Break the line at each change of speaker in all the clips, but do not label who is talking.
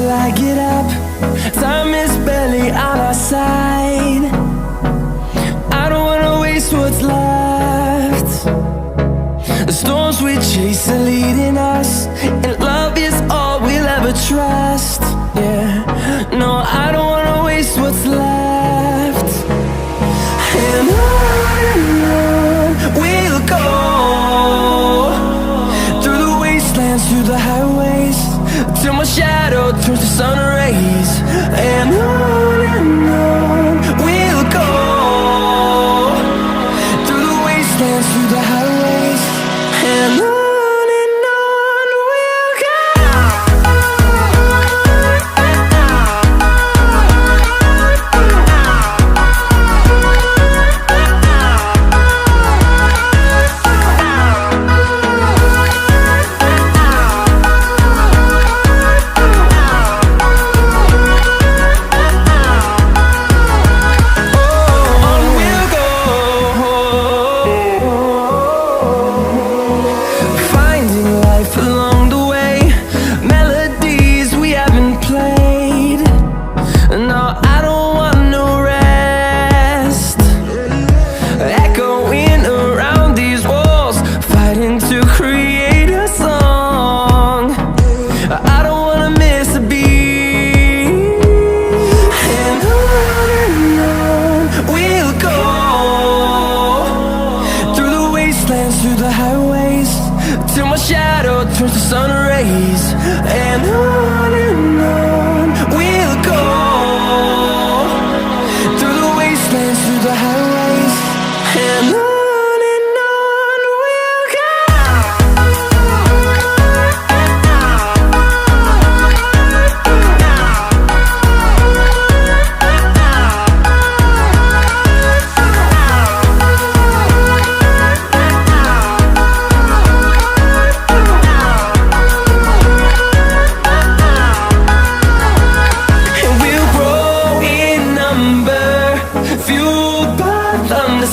till I get up. Time is barely on our side. I don't wanna waste what's left. The storms we chase are leading us, and love is all we'll ever trust. Yeah, no, I don't wanna waste what's left. And on we'll go, through the wastelands, through the highways, till my shadow turns to sun rays. And on we'll go, through the wastelands, through the highways, and on we'll go. Along the way, melodies we haven't played. No, I don't want no rest. Echoing around these walls, fighting to create a song. I don't wanna miss a beat. And on we'll go, through the wastelands, through the highways, till my shadow turns to sun rays. And on we'll go, through the wastelands, through the highways, and on we'll go.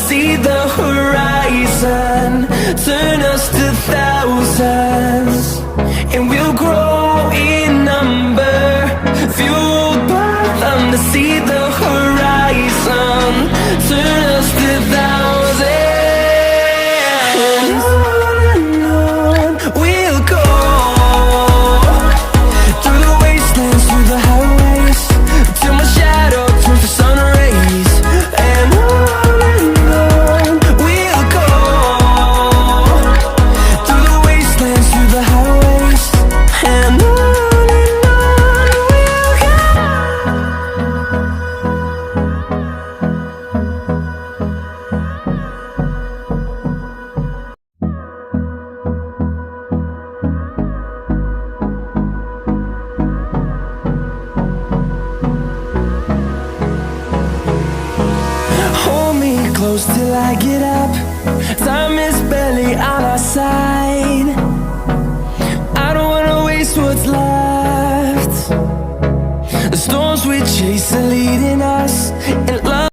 See the horizon, turn us to thousands, and we'll grow in number, fueled by them. To see the horizon, turn us to thousands, and on we'll go, through the wastelands, through the highways, till my shadow turns to sun rays. And close till I get up. Time is barely on our side. I don't wanna waste what's left. The storms we chase are leading us, and love